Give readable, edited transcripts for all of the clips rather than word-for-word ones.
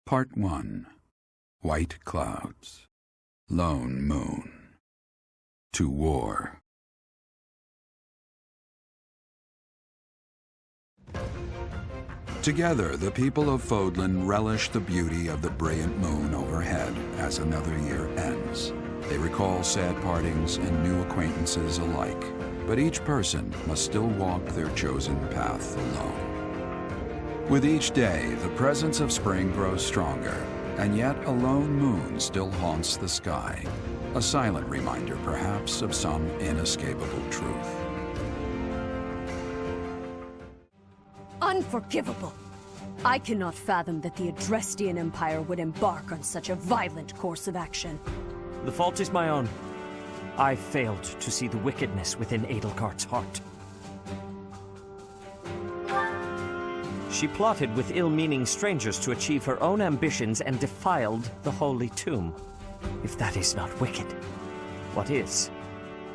Part 1. White Clouds. Lone Moon. To War. Together, the people of Fodlan relish the beauty of the brilliant moon overhead as another year ends. They recall sad partings and new acquaintances alike, but each person must still walk their chosen path alone. With each day, the presence of spring grows stronger, and yet a lone moon still haunts the sky, a silent reminder, perhaps, of some inescapable truth. Unforgivable! I cannot fathom that the Adrestian Empire would embark on such a violent course of action. The fault is my own. I failed to see the wickedness within Edelgard's heart. She plotted with ill-meaning strangers to achieve her own ambitions and defiled the Holy Tomb. If that is not wicked, what is?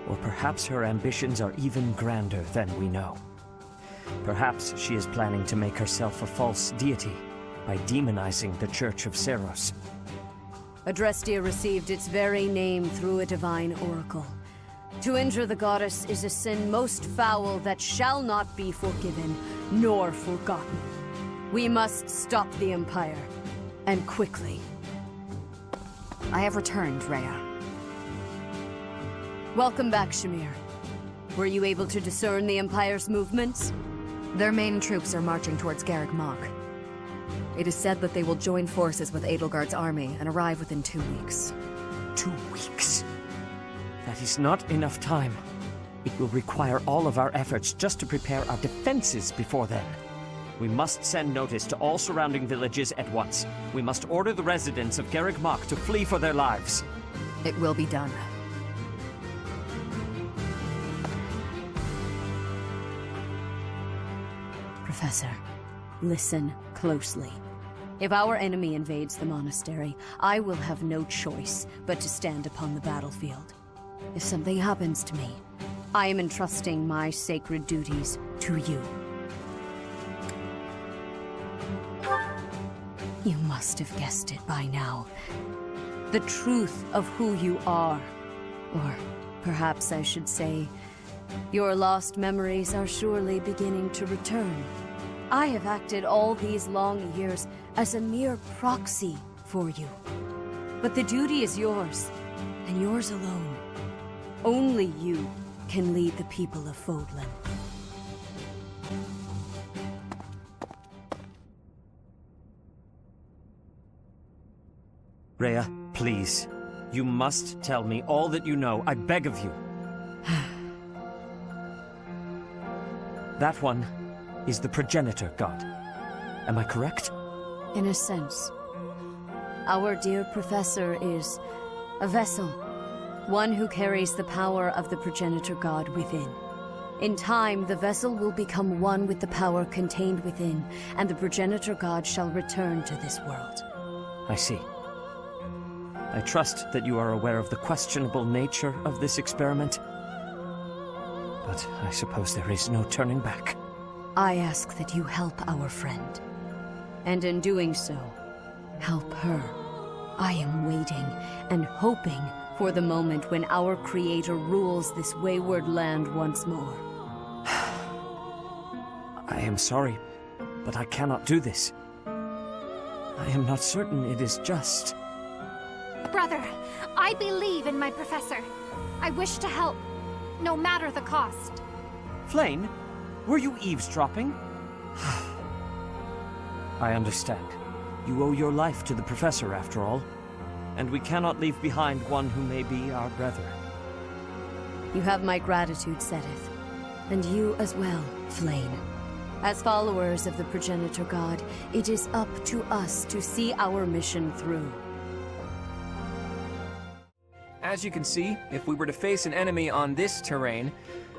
Or perhaps her ambitions are even grander than we know. Perhaps she is planning to make herself a false deity by demonizing the Church of Seros. Adrestia received its very name through a divine oracle. To injure the goddess is a sin most foul that shall not be forgiven nor forgotten. We must stop the Empire, and quickly. I have returned, Rhea. Welcome back, Shamir. Were you able to discern the Empire's movements? Their main troops are marching towards Garreg Mach. It is said that they will join forces with Edelgard's army and arrive within 2 weeks. 2 weeks? That is not enough time. It will require all of our efforts just to prepare our defenses before then. We must send notice to all surrounding villages at once. We must order the residents of Garreg Mach to flee for their lives. It will be done. Professor, listen closely. If our enemy invades the monastery, I will have no choice but to stand upon the battlefield. If something happens to me, I am entrusting my sacred duties to you. You must have guessed it by now. The truth of who you are. Or perhaps I should say, your lost memories are surely beginning to return. I have acted all these long years as a mere proxy for you. But the duty is yours, and yours alone. Only you can lead the people of Fodlan. Rhea, please. You must tell me all that you know. I beg of you. That one is the progenitor god. Am I correct? In a sense. Our dear professor is a vessel. One who carries the power of the progenitor god within. In time, the vessel will become one with the power contained within, and the progenitor god shall return to this world. I see. I trust that you are aware of the questionable nature of this experiment. But I suppose there is no turning back. I ask that you help our friend. And in doing so, help her. I am waiting and hoping for the moment when our Creator rules this wayward land once more. I am sorry, but I cannot do this. I am not certain it is just. Brother, I believe in my professor. I wish to help, no matter the cost. Flayn, were you eavesdropping? I understand. You owe your life to the professor, after all. And we cannot leave behind one who may be our brother. You have my gratitude, Sedith. And you as well, Flayn. As followers of the progenitor god, it is up to us to see our mission through. As you can see, if we were to face an enemy on this terrain,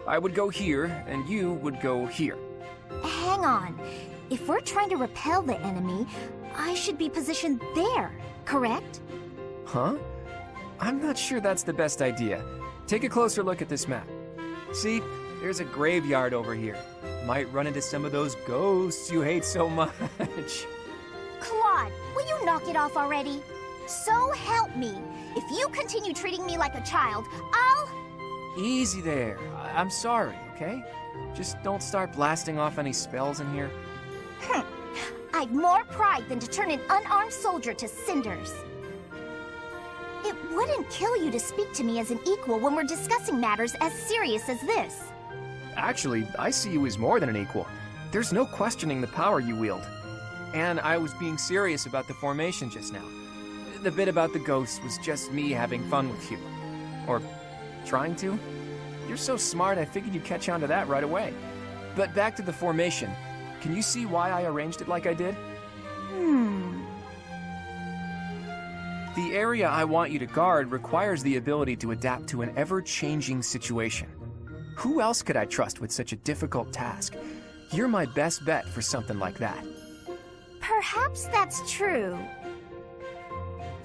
I would go here, and you would go here. Hang on. If we're trying to repel the enemy, I should be positioned there, correct? Huh? I'm not sure that's the best idea. Take a closer look at this map. See, there's a graveyard over here. Might run into some of those ghosts you hate so much. Claude, will you knock it off already? So help me. If you continue treating me like a child, I'll... Easy there. I'm sorry, okay? Just don't start blasting off any spells in here. I've more pride than to turn an unarmed soldier to cinders. It wouldn't kill you to speak to me as an equal when we're discussing matters as serious as this. Actually, I see you as more than an equal. There's no questioning the power you wield. And I was being serious about the formation just now. The bit about the ghosts was just me having fun with you. Or trying to. You're so smart, I figured you'd catch on to that right away. But back to the formation. Can you see why I arranged it like I did? The area I want you to guard requires the ability to adapt to an ever-changing situation. Who else could I trust with such a difficult task? You're my best bet for something like that. Perhaps that's true.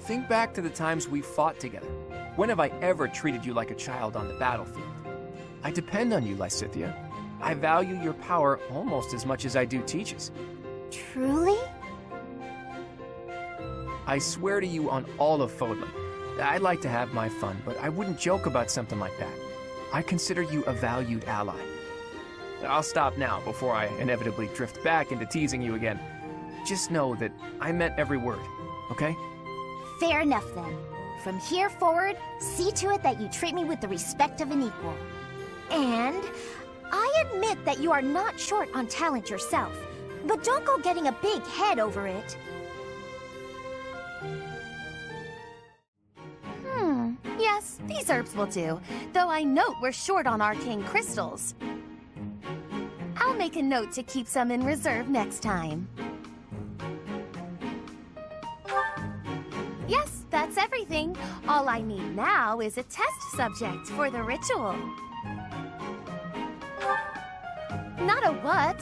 Think back to the times we fought together. When have I ever treated you like a child on the battlefield? I depend on you, Lysithea. I value your power almost as much as I do Teach's. Truly? I swear to you on all of Fodlan. I'd like to have my fun, but I wouldn't joke about something like that. I consider you a valued ally. I'll stop now before I inevitably drift back into teasing you again. Just know that I meant every word, okay? Fair enough then. From here forward, see to it that you treat me with the respect of an equal. And I admit that you are not short on talent yourself, but don't go getting a big head over it. Yes, these herbs will do, though I note we're short on arcane crystals. I'll make a note to keep some in reserve next time. Yes, that's everything. All I need now is a test subject for the ritual. Not a what,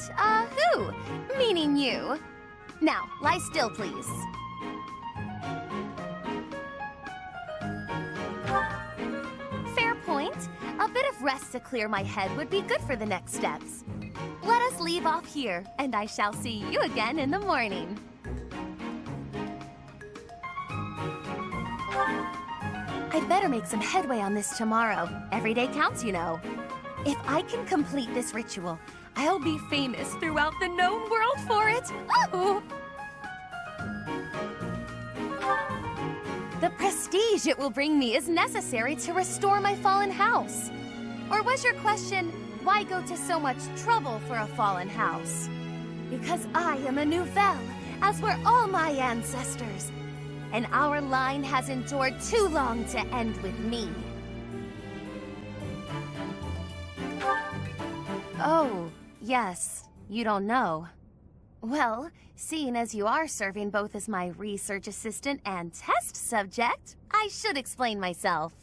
who? Meaning you. Now, lie still, please. Fair point. A bit of rest to clear my head would be good for the next steps. Let us leave off here, and I shall see you again in the morning. I'd better make some headway on this tomorrow. Every day counts, you know. If I can complete this ritual, I'll be famous throughout the known world for it. Oh! The prestige it will bring me is necessary to restore my fallen house. Or was your question, why go to so much trouble for a fallen house? Because I am a Nouvelle, as were all my ancestors. And our line has endured too long to end with me. Oh, yes, you don't know. Well, seeing as you are serving both as my research assistant and test subject, I should explain myself.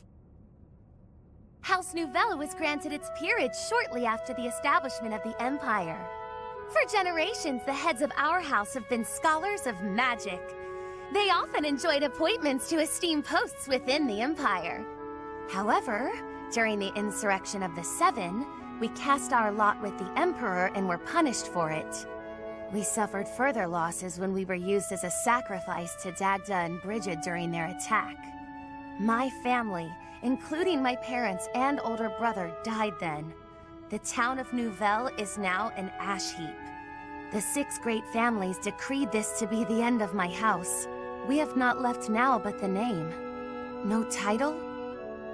House Nouvelle was granted its peerage shortly after the establishment of the Empire. For generations, the heads of our house have been scholars of magic. They often enjoyed appointments to esteemed posts within the Empire. However, during the insurrection of the Seven, we cast our lot with the Emperor and were punished for it. We suffered further losses when we were used as a sacrifice to Dagda and Brigid during their attack. My family, including my parents and older brother, died then. The town of Nouvelle is now an ash heap. The 6 great families decreed this to be the end of my house. We have not left now but the name. No title?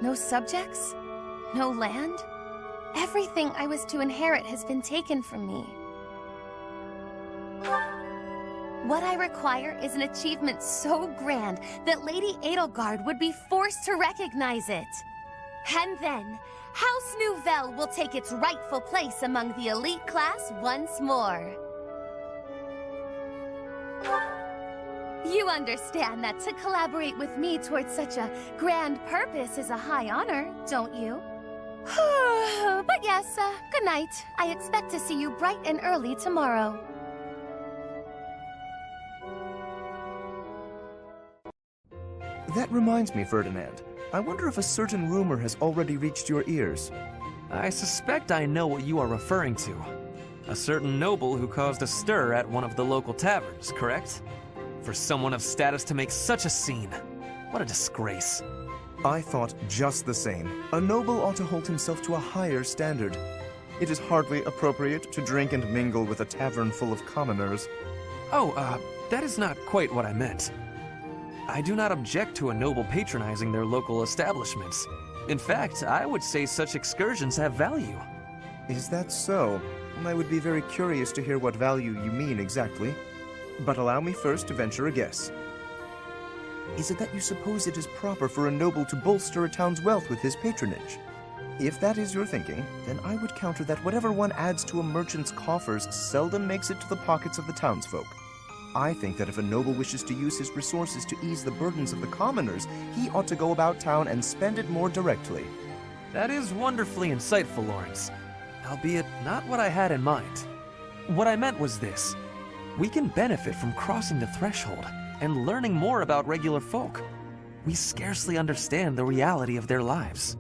No subjects? No land? Everything I was to inherit has been taken from me. What I require is an achievement so grand that Lady Edelgard would be forced to recognize it. And then, House Nouvelle will take its rightful place among the elite class once more. You understand that to collaborate with me towards such a grand purpose is a high honor, don't you? But yes, good night. I expect to see you bright and early tomorrow. That reminds me, Ferdinand. I wonder if a certain rumor has already reached your ears. I suspect I know what you are referring to. A certain noble who caused a stir at one of the local taverns, correct? For someone of status to make such a scene. What a disgrace. I thought just the same. A noble ought to hold himself to a higher standard. It is hardly appropriate to drink and mingle with a tavern full of commoners. Oh, that is not quite what I meant. I do not object to a noble patronizing their local establishments. In fact, I would say such excursions have value. Is that so? I would be very curious to hear what value you mean exactly. But allow me first to venture a guess. Is it that you suppose it is proper for a noble to bolster a town's wealth with his patronage? If that is your thinking, then I would counter that whatever one adds to a merchant's coffers seldom makes it to the pockets of the townsfolk. I think that if a noble wishes to use his resources to ease the burdens of the commoners, he ought to go about town and spend it more directly. That is wonderfully insightful, Lawrence. Albeit not what I had in mind. What I meant was this. We can benefit from crossing the threshold and learning more about regular folk. We scarcely understand the reality of their lives.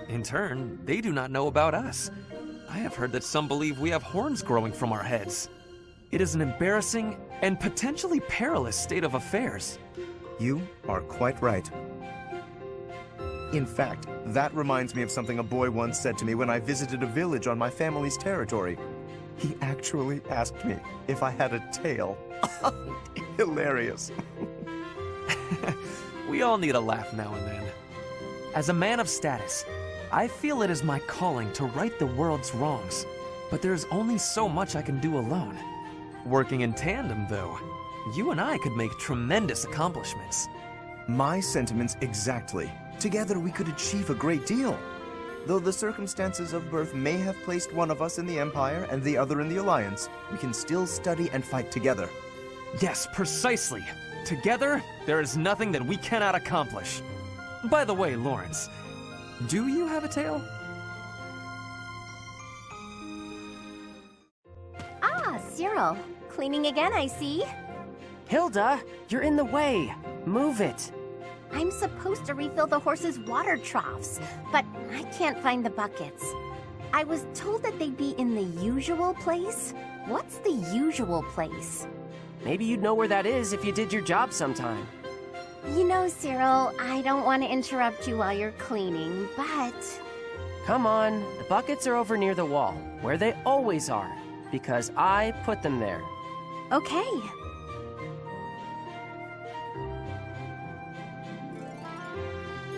In turn, they do not know about us. I have heard that some believe we have horns growing from our heads. It is an embarrassing and potentially perilous state of affairs. You are quite right. In fact, that reminds me of something a boy once said to me when I visited a village on my family's territory. He actually asked me if I had a tail. Hilarious. We all need a laugh now and then. As a man of status, I feel it is my calling to right the world's wrongs, but there is only so much I can do alone. Working in tandem, though, you and I could make tremendous accomplishments. My sentiments exactly. Together we could achieve a great deal. Though the circumstances of birth may have placed one of us in the Empire and the other in the Alliance, we can still study and fight together. Yes, precisely. Together, there is nothing that we cannot accomplish. By the way, Lawrence, do you have a tail? Ah, Cyril. Cleaning again, I see. Hilda, you're in the way. Move it. I'm supposed to refill the horses' water troughs, but I can't find the buckets. I was told that they'd be in the usual place. What's the usual place? Maybe you'd know where that is if you did your job sometime. You know, Cyril, I don't want to interrupt you while you're cleaning, but... Come on, the buckets are over near the wall, where they always are, because I put them there. Okay.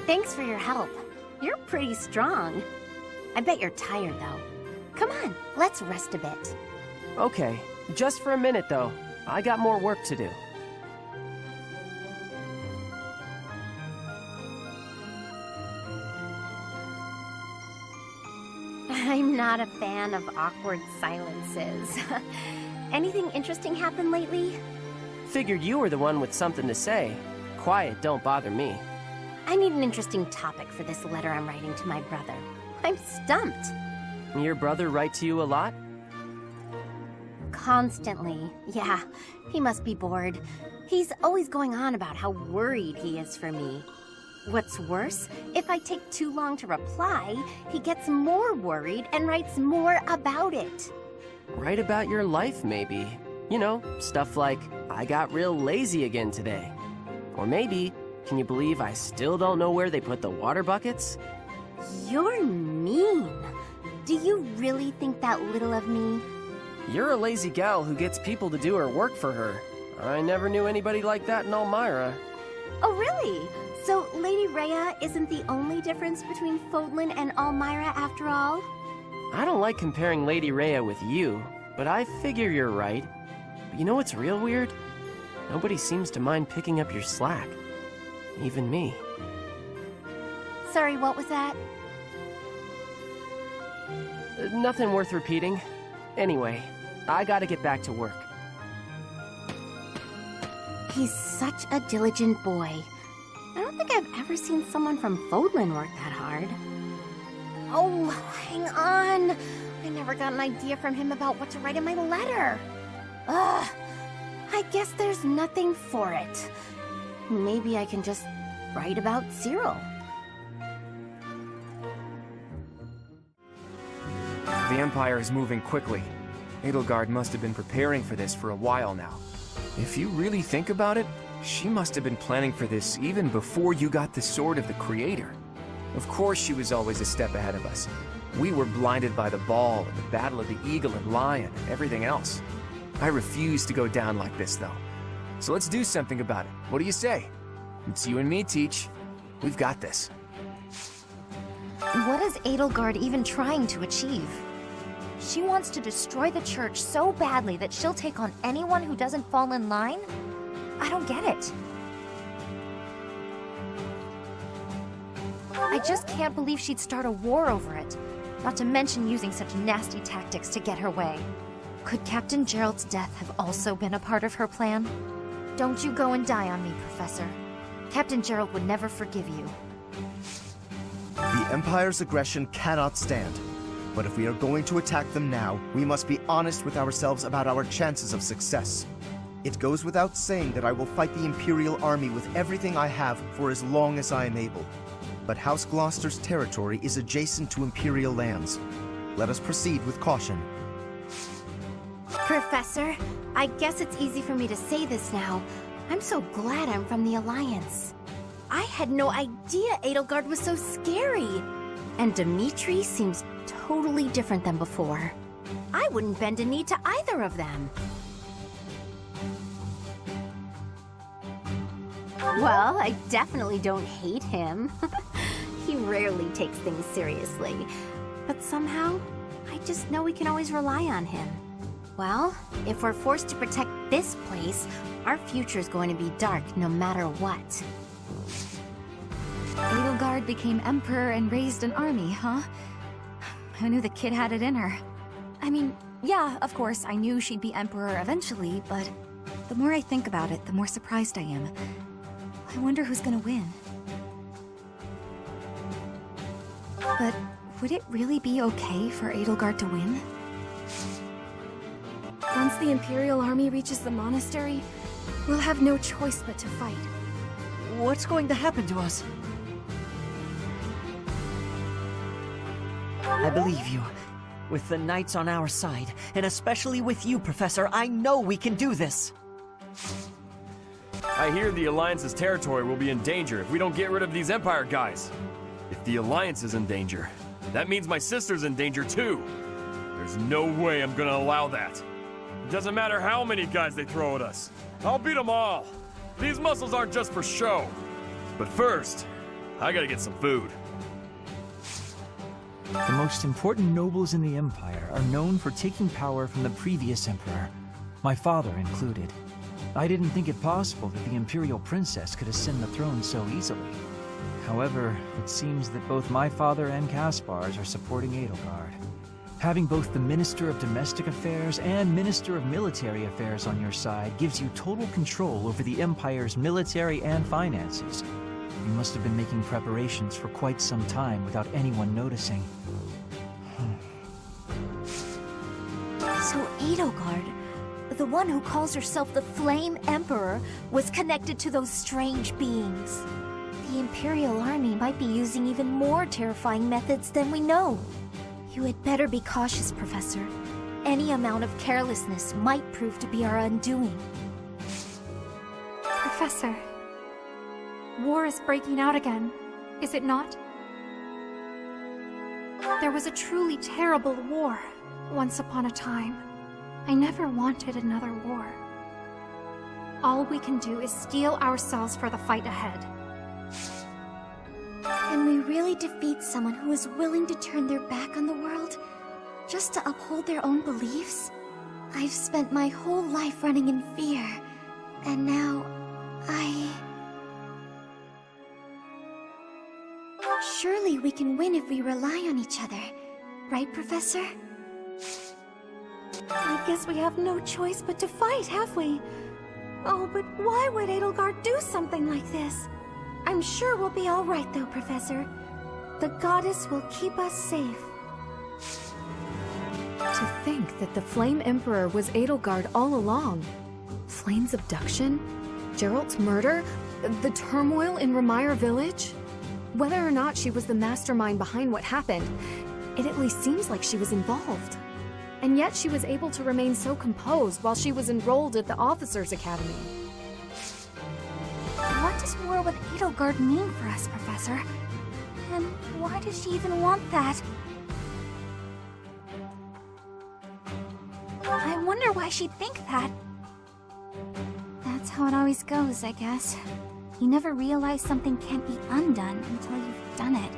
Thanks for your help. You're pretty strong. I bet you're tired, though. Come on, let's rest a bit. Okay, just for a minute, though. I got more work to do. I'm not a fan of awkward silences. Anything interesting happened lately? Figured you were the one with something to say. Quiet don't bother me. I need an interesting topic for this letter I'm writing to my brother. I'm stumped. Your brother write to you a lot? Constantly. Yeah, he must be bored. He's always going on about how worried he is for me. What's worse, if I take too long to reply, he gets more worried and writes more about it. Write about your life, maybe. You know, stuff like, I got real lazy again today. Or maybe, can you believe I still don't know where they put the water buckets? You're mean. Do you really think that little of me? You're a lazy gal who gets people to do her work for her. I never knew anybody like that in Elmira. Oh, really? So Lady Rhea isn't the only difference between Fodlan and Elmira after all? I don't like comparing Lady Rhea with you, but I figure you're right. But you know what's real weird? Nobody seems to mind picking up your slack. Even me. Sorry, what was that? Nothing worth repeating. Anyway, I gotta get back to work. He's such a diligent boy. I don't think I've ever seen someone from Fodlan work that hard. Oh, hang on. I never got an idea from him about what to write in my letter. Ugh. I guess there's nothing for it. Maybe I can just write about Cyril. The Empire is moving quickly. Edelgard must have been preparing for this for a while now. If you really think about it, she must have been planning for this even before you got the Sword of the Creator. Of course she was always a step ahead of us. We were blinded by the ball and the Battle of the Eagle and Lion and everything else. I refuse to go down like this, though. So let's do something about it. What do you say? It's you and me, Teach. We've got this. What is Edelgard even trying to achieve? She wants to destroy the church so badly that she'll take on anyone who doesn't fall in line? I don't get it. I just can't believe she'd start a war over it. Not to mention using such nasty tactics to get her way. Could Captain Gerald's death have also been a part of her plan? Don't you go and die on me, Professor. Captain Gerald would never forgive you. The Empire's aggression cannot stand. But if we are going to attack them now, we must be honest with ourselves about our chances of success. It goes without saying that I will fight the Imperial Army with everything I have for as long as I am able. But House Gloucester's territory is adjacent to Imperial lands. Let us proceed with caution. Professor, I guess it's easy for me to say this now. I'm so glad I'm from the Alliance. I had no idea Edelgard was so scary. And Dimitri seems totally different than before. I wouldn't bend a knee to either of them. Well, I definitely don't hate him. He rarely takes things seriously. But somehow, I just know we can always rely on him. Well, if we're forced to protect this place, our future's going to be dark no matter what. Edelgard became emperor and raised an army, huh? Who knew the kid had it in her? I mean, yeah, of course, I knew she'd be emperor eventually, but the more I think about it, the more surprised I am. I wonder who's gonna win. But would it really be okay for Edelgard to win? Once the Imperial Army reaches the monastery, we'll have no choice but to fight. What's going to happen to us? I believe you. With the Knights on our side, and especially with you, Professor, I know we can do this. I hear the Alliance's territory will be in danger if we don't get rid of these Empire guys. If the Alliance is in danger, that means my sister's in danger too. There's no way I'm gonna allow that. It doesn't matter how many guys they throw at us. I'll beat them all. These muscles aren't just for show. But first, I gotta get some food. The most important nobles in the Empire are known for taking power from the previous emperor, my father included. I didn't think it possible that the Imperial Princess could ascend the throne so easily. However, it seems that both my father and Caspar's are supporting Edelgard. Having both the Minister of Domestic Affairs and Minister of Military Affairs on your side gives you total control over the Empire's military and finances. You must have been making preparations for quite some time without anyone noticing. So Edelgard, the one who calls herself the Flame Emperor, was connected to those strange beings. The Imperial Army might be using even more terrifying methods than we know. You had better be cautious, Professor. Any amount of carelessness might prove to be our undoing. Professor, war is breaking out again, is it not? There was a truly terrible war once upon a time. I never wanted another war. All we can do is steel ourselves for the fight ahead. Can we really defeat someone who is willing to turn their back on the world just to uphold their own beliefs? I've spent my whole life running in fear, and now Surely we can win if we rely on each other, right, Professor? I guess we have no choice but to fight, have we? Oh, but why would Edelgard do something like this? I'm sure we'll be all right, though, Professor. The goddess will keep us safe. To think that the Flame Emperor was Edelgard all along. Flame's abduction? Gerald's murder? The turmoil in Remire Village? Whether or not she was the mastermind behind what happened, It at least seems like she was involved. And yet she was able to remain so composed while she was enrolled at the Officers' Academy. What does war with Edelgard mean for us, Professor? And why does she even want that? I wonder why she'd think that. That's how it always goes, I guess. You never realize something can't be undone until you've done it.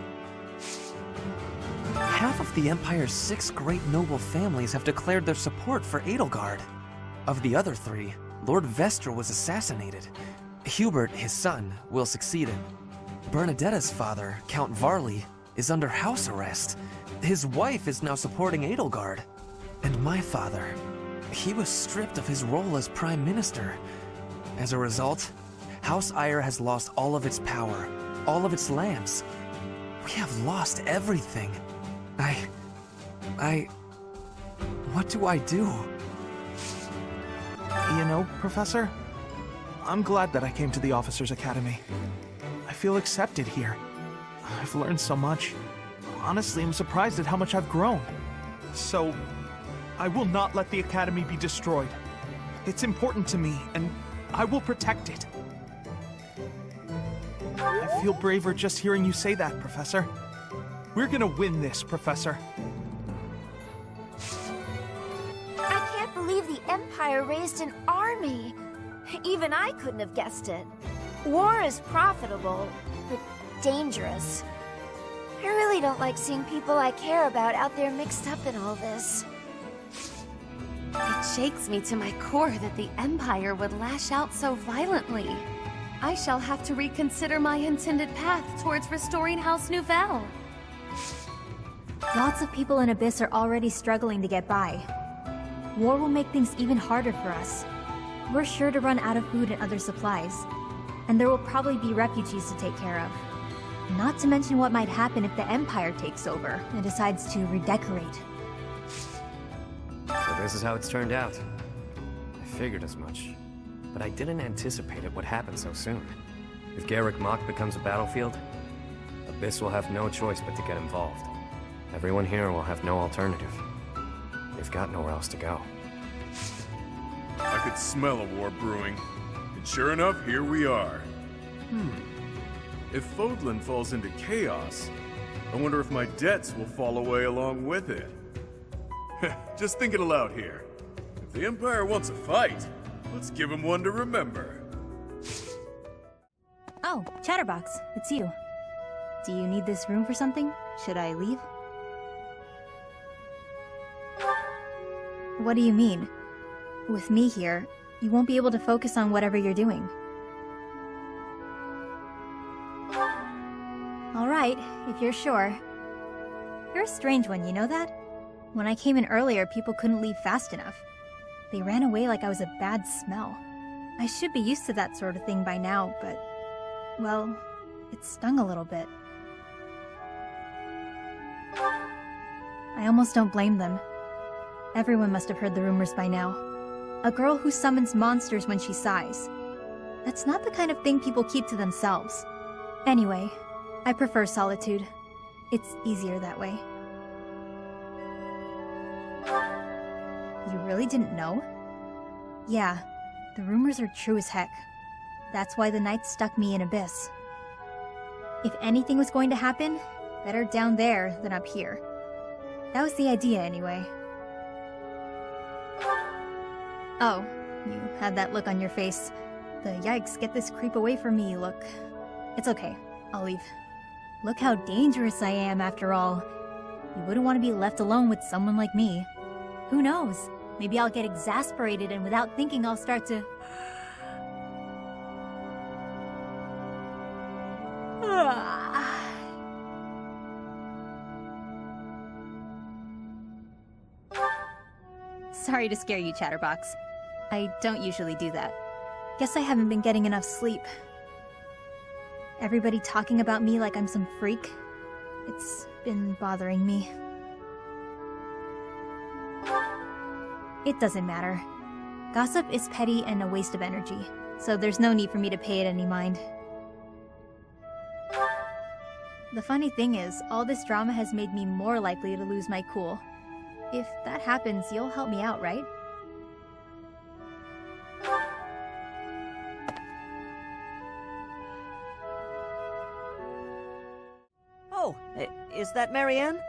Half of the Empire's 6 great noble families have declared their support for Edelgard. Of the other 3, Lord Vestra was assassinated. Hubert, his son, will succeed him. Bernadetta's father, Count Varley, is under house arrest. His wife is now supporting Edelgard. And my father, he was stripped of his role as Prime Minister. As a result, House Eyre has lost all of its power, all of its lands. We have lost everything. What do I do? You know, Professor, I'm glad that I came to the Officers' Academy. I feel accepted here. I've learned so much. Honestly, I'm surprised at how much I've grown. So, I will not let the Academy be destroyed. It's important to me, and I will protect it. I feel braver just hearing you say that, Professor. We're gonna win this, Professor. I can't believe the Empire raised an army. Even I couldn't have guessed it. War is profitable, but dangerous. I really don't like seeing people I care about out there mixed up in all this. It shakes me to my core that the Empire would lash out so violently. I shall have to reconsider my intended path towards restoring House Nouvelle. Lots of people in Abyss are already struggling to get by. War will make things even harder for us. We're sure to run out of food and other supplies. And there will probably be refugees to take care of. Not to mention what might happen if the Empire takes over and decides to redecorate. So this is how it's turned out. I figured as much. But I didn't anticipate it would happen so soon. If Garreg Mach becomes a battlefield, Abyss will have no choice but to get involved. Everyone here will have no alternative. They've got nowhere else to go. I could smell a war brewing. And sure enough, here we are. If Fodlan falls into chaos, I wonder if my debts will fall away along with it. Just thinking aloud here. If the Empire wants a fight, let's give him one to remember. Oh, Chatterbox, it's you. Do you need this room for something? Should I leave? What do you mean? With me here, you won't be able to focus on whatever you're doing. Alright, if you're sure. You're a strange one, you know that? When I came in earlier, people couldn't leave fast enough. They ran away like I was a bad smell. I should be used to that sort of thing by now, but... well, it stung a little bit. I almost don't blame them. Everyone must have heard the rumors by now. A girl who summons monsters when she sighs. That's not the kind of thing people keep to themselves. Anyway, I prefer solitude. It's easier that way. You really didn't know? Yeah, the rumors are true as heck. That's why the Knights stuck me in Abyss. If anything was going to happen, better down there than up here. That was the idea anyway. Oh, you had that look on your face. The yikes, get this creep away from me look. It's okay, I'll leave. Look how dangerous I am after all. You wouldn't want to be left alone with someone like me. Who knows? Maybe I'll get exasperated and without thinking I'll start to... Sorry to scare you, Chatterbox. I don't usually do that. Guess I haven't been getting enough sleep. Everybody talking about me like I'm some freak. It's been bothering me. It doesn't matter. Gossip is petty and a waste of energy, so there's no need for me to pay it any mind. The funny thing is, all this drama has made me more likely to lose my cool. If that happens, you'll help me out, right? Oh, is that Marianne?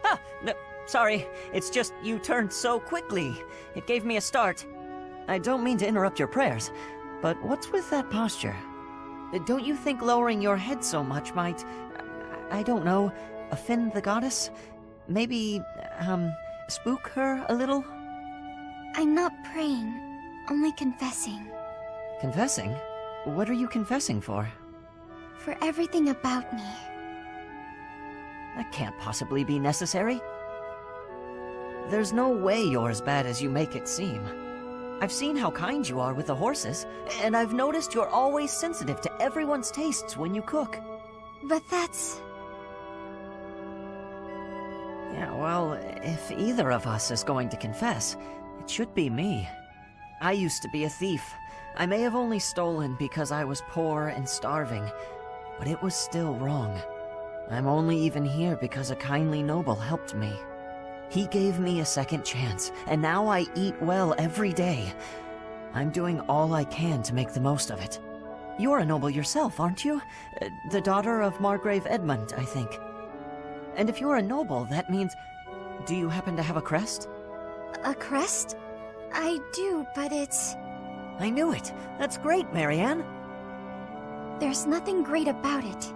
Ah, no, sorry. It's just you turned so quickly. It gave me a start. I don't mean to interrupt your prayers, but what's with that posture? Don't you think lowering your head so much might, I don't know, offend the goddess? Maybe, spook her a little? I'm not praying, only confessing. Confessing? What are you confessing for? For everything about me. That can't possibly be necessary. There's no way you're as bad as you make it seem. I've seen how kind you are with the horses, and I've noticed you're always sensitive to everyone's tastes when you cook. But that's... Yeah, well, if either of us is going to confess, it should be me. I used to be a thief. I may have only stolen because I was poor and starving, but it was still wrong. I'm only even here because a kindly noble helped me. He gave me a second chance, and now I eat well every day. I'm doing all I can to make the most of it. You're a noble yourself, aren't you? The daughter of Margrave Edmund, I think. And if you're a noble, that means... Do you happen to have a crest? A crest? I do, but it's... I knew it. That's great, Marianne. There's nothing great about it.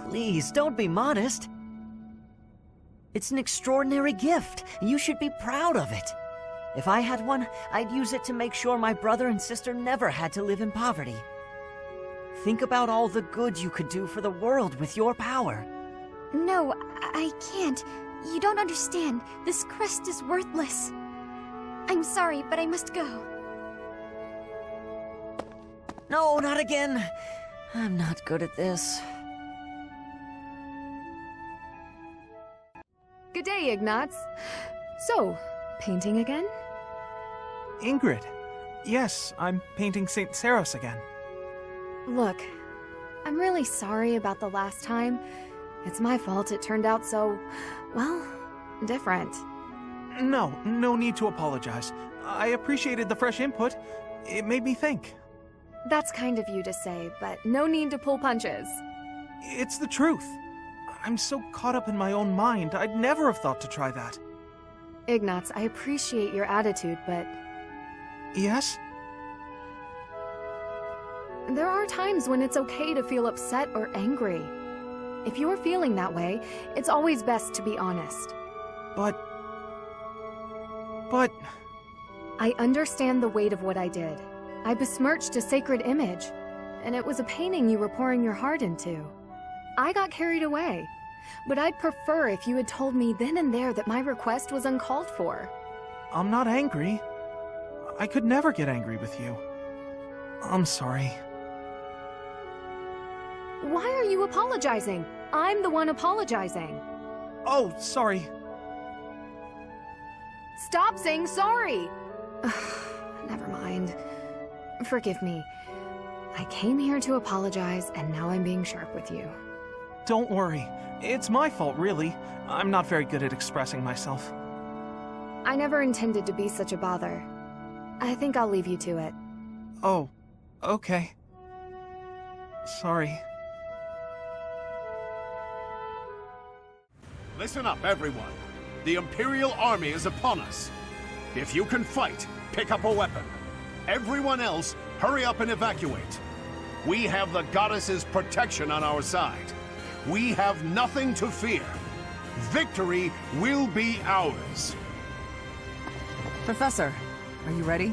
Please, don't be modest. It's an extraordinary gift. You should be proud of it. If I had one, I'd use it to make sure my brother and sister never had to live in poverty. Think about all the good you could do for the world with your power. No, I can't. You don't understand. This crest is worthless. I'm sorry, but I must go. No, not again. I'm not good at this. Good day, Ignatz. So, painting again? Ingrid. Yes, I'm painting St. Saros again. Look, I'm really sorry about the last time. It's my fault it turned out so, well, different. No need to apologize. I appreciated the fresh input. It made me think. That's kind of you to say, but no need to pull punches. It's the truth. I'm so caught up in my own mind, I'd never have thought to try that. Ignatz, I appreciate your attitude, but... Yes? There are times when it's okay to feel upset or angry. If you're feeling that way, it's always best to be honest. But... I understand the weight of what I did. I besmirched a sacred image, and it was a painting you were pouring your heart into. I got carried away, but I'd prefer if you had told me then and there that my request was uncalled for. I'm not angry. I could never get angry with you. I'm sorry. Why are you apologizing? I'm the one apologizing. Oh, sorry. Stop saying sorry! Never mind. Forgive me. I came here to apologize, and now I'm being sharp with you. Don't worry. It's my fault, really. I'm not very good at expressing myself. I never intended to be such a bother. I think I'll leave you to it. Oh, okay. Sorry. Listen up, everyone. The Imperial Army is upon us. If you can fight, pick up a weapon. Everyone else, hurry up and evacuate. We have the goddess's protection on our side. We have nothing to fear. Victory will be ours. Professor, are you ready?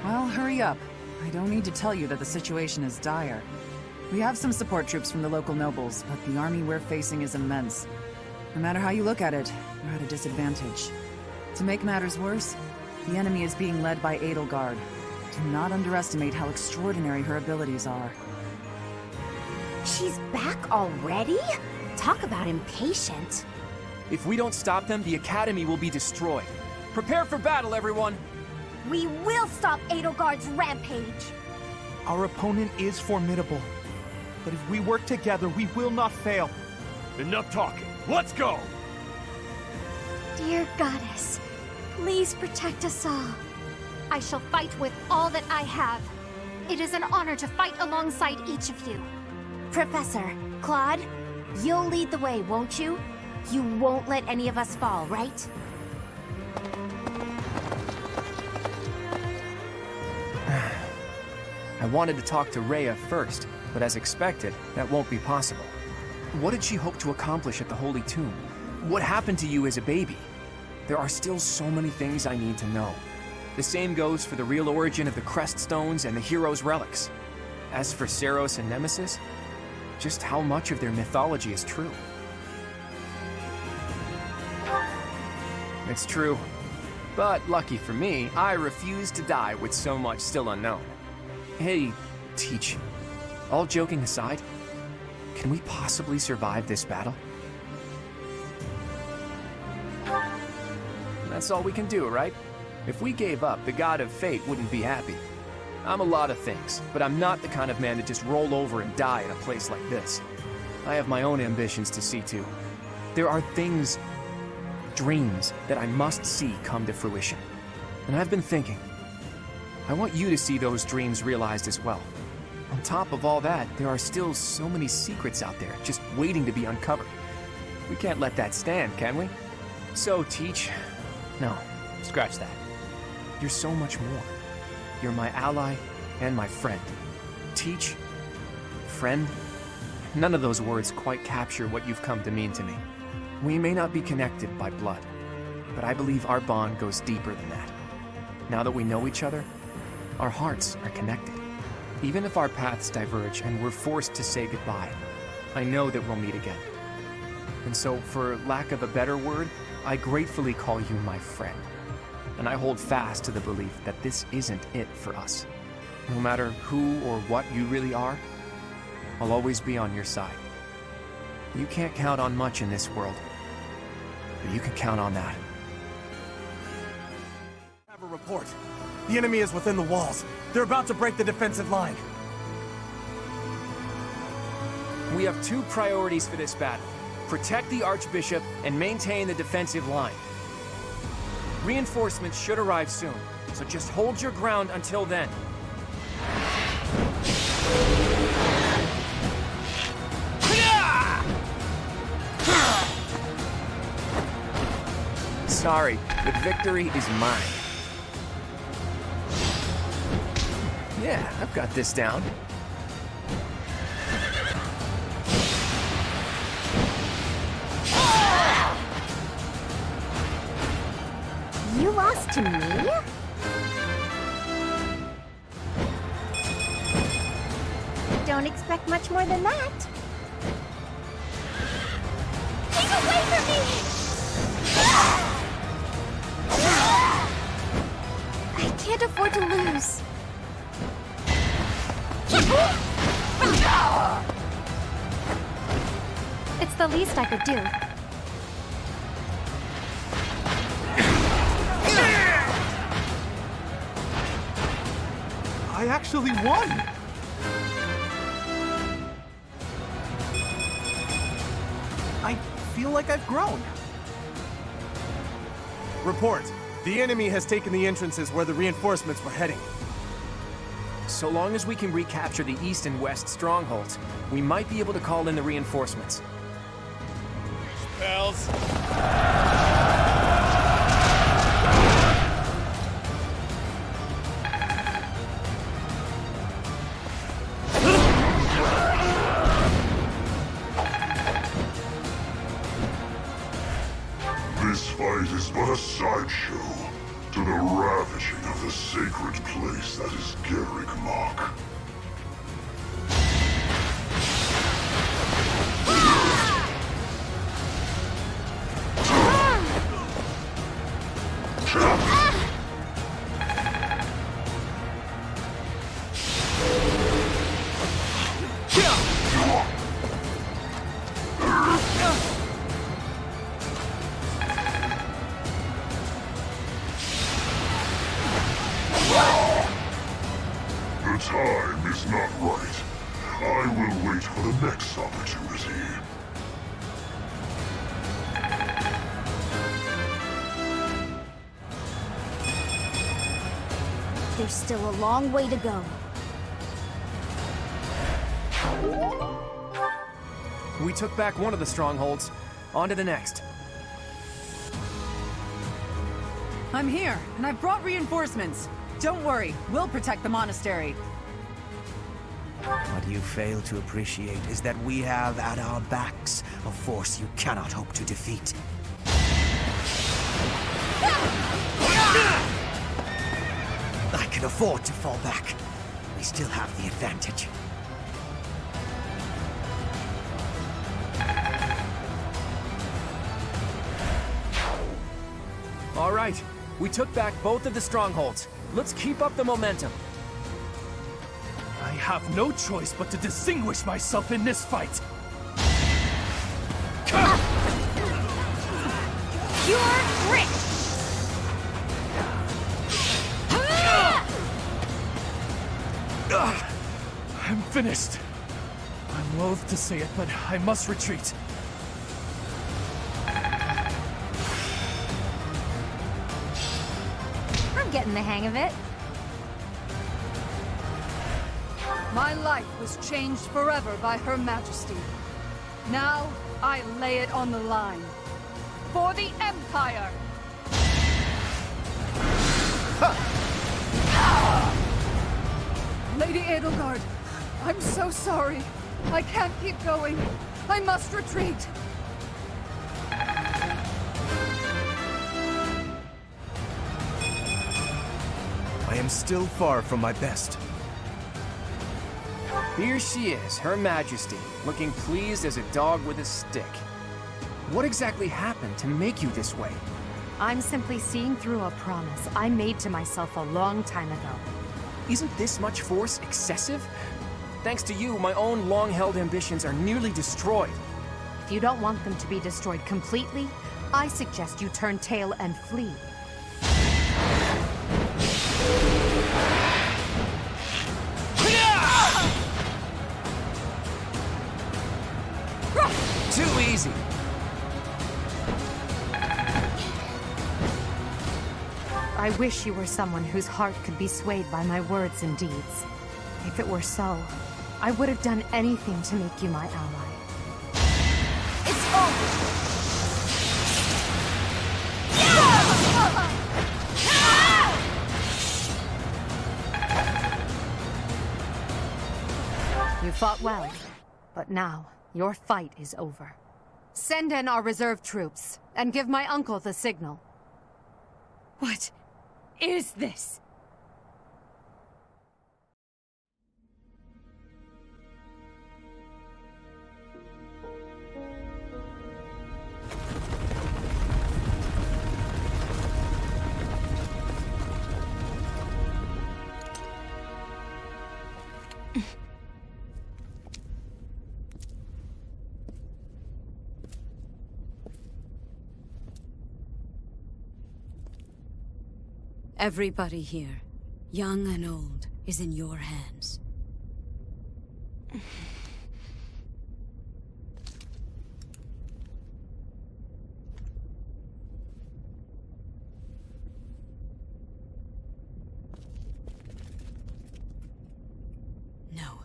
Well, hurry up. I don't need to tell you that the situation is dire. We have some support troops from the local nobles, but the army we're facing is immense. No matter how you look at it, we're at a disadvantage. To make matters worse, the enemy is being led by Edelgard. Do not underestimate how extraordinary her abilities are. She's back already? Talk about impatient. If we don't stop them, the Academy will be destroyed. Prepare for battle, everyone! We will stop Edelgard's rampage! Our opponent is formidable. But if we work together, we will not fail. Enough talking. Let's go! Dear Goddess, please protect us all. I shall fight with all that I have. It is an honor to fight alongside each of you. Professor, Claude, you'll lead the way, won't you? You won't let any of us fall, right? I wanted to talk to Rhea first, but as expected, that won't be possible. What did she hope to accomplish at the Holy Tomb? What happened to you as a baby? There are still so many things I need to know. The same goes for the real origin of the Crest Stones and the Hero's Relics. As for Seros and Nemesis, just how much of their mythology is true? It's true. But lucky for me, I refuse to die with so much still unknown. Hey, Teach, all joking aside, can we possibly survive this battle? That's all we can do, right? If we gave up, the God of Fate wouldn't be happy. I'm a lot of things, but I'm not the kind of man to just roll over and die in a place like this. I have my own ambitions to see to. There are things, dreams, that I must see come to fruition. And I've been thinking, I want you to see those dreams realized as well. On top of all that, there are still so many secrets out there just waiting to be uncovered. We can't let that stand, can we? So, Teach, no, scratch that. You're so much more. You're my ally and my friend. Teach, friend, none of those words quite capture what you've come to mean to me. We may not be connected by blood, but I believe our bond goes deeper than that. Now that we know each other, our hearts are connected. Even if our paths diverge and we're forced to say goodbye, I know that we'll meet again. And so, for lack of a better word, I gratefully call you my friend. And I hold fast to the belief that this isn't it for us. No matter who or what you really are, I'll always be on your side. You can't count on much in this world, but you can count on that. I have a report. The enemy is within the walls. They're about to break the defensive line. We have two priorities for this battle. Protect the Archbishop and maintain the defensive line. Reinforcements should arrive soon, so just hold your ground until then. Sorry, the victory is mine. Yeah, I've got this down. You lost to me? Don't expect much more than that. Keep away from me! I can't afford to lose. It's the least I could do. I actually won! I feel like I've grown. Report. The enemy has taken the entrances where the reinforcements were heading. So long as we can recapture the east and west strongholds, we might be able to call in the reinforcements. Pals. This fight is but a sideshow to the ravaging of the sacred place that is Garreg Mach. time is not right. I will wait for the next opportunity. There's still a long way to go. We took back one of the strongholds. On to the next. I'm here, and I've brought reinforcements. Don't worry, we'll protect the monastery. What you fail to appreciate is that we have at our backs a force you cannot hope to defeat. I can afford to fall back. We still have the advantage. All right, we took back both of the strongholds. Let's keep up the momentum. I have no choice but to distinguish myself in this fight. Pure grit! I'm finished. I'm loath to say it, but I must retreat. I'm getting the hang of it. My life was changed forever by Her Majesty. Now, I lay it on the line. For the Empire! Lady Edelgard, I'm so sorry. I can't keep going. I must retreat. I am still far from my best. Here she is, Her Majesty, looking pleased as a dog with a stick. What exactly happened to make you this way? I'm simply seeing through a promise I made to myself a long time ago. Isn't this much force excessive? Thanks to you, my own long-held ambitions are nearly destroyed. If you don't want them to be destroyed completely, I suggest you turn tail and flee. Too easy. I wish you were someone whose heart could be swayed by my words and deeds. If it were so, I would have done anything to make you my ally. It's over! You fought well, but now your fight is over. Send in our reserve troops, and give my uncle the signal. What is this? Everybody here, young and old, is in your hands. No,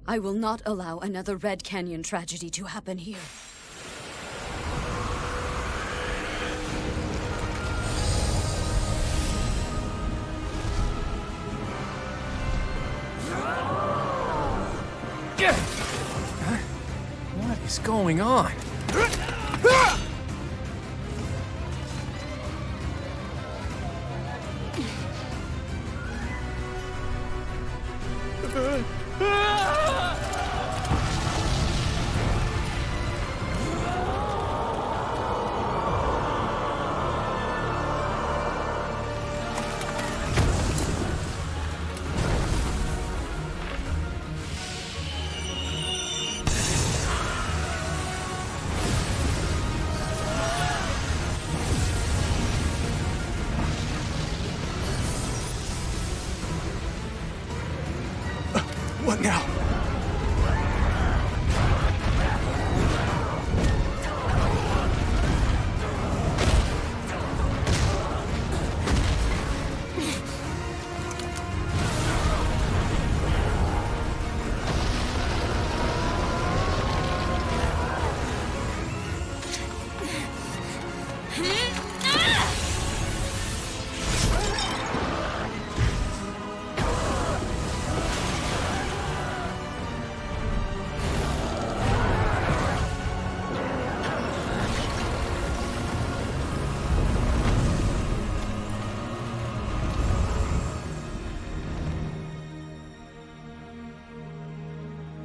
I will not allow another Red Canyon tragedy to happen here. What is going on? What now?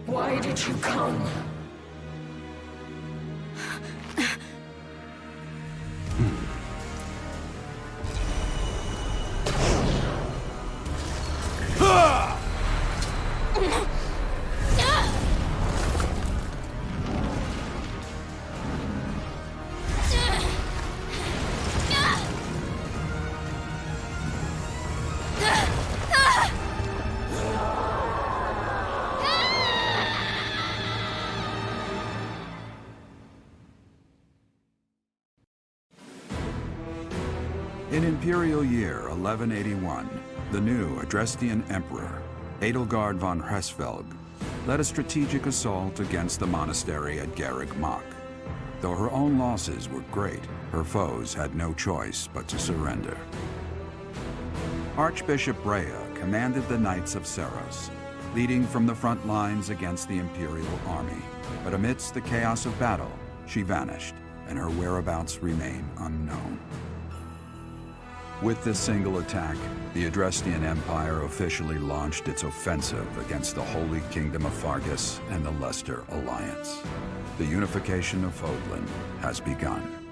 Why did you come? In Imperial Year 1181, the new Adrestian Emperor, Edelgard von Hresvelg, led a strategic assault against the monastery at Garreg Mach. Though her own losses were great, her foes had no choice but to surrender. Archbishop Rhea commanded the Knights of Seros, leading from the front lines against the Imperial army. But amidst the chaos of battle, she vanished, and her whereabouts remain unknown. With this single attack, the Adrestian Empire officially launched its offensive against the Holy Kingdom of Fargus and the Leicester Alliance. The unification of Fodlan has begun.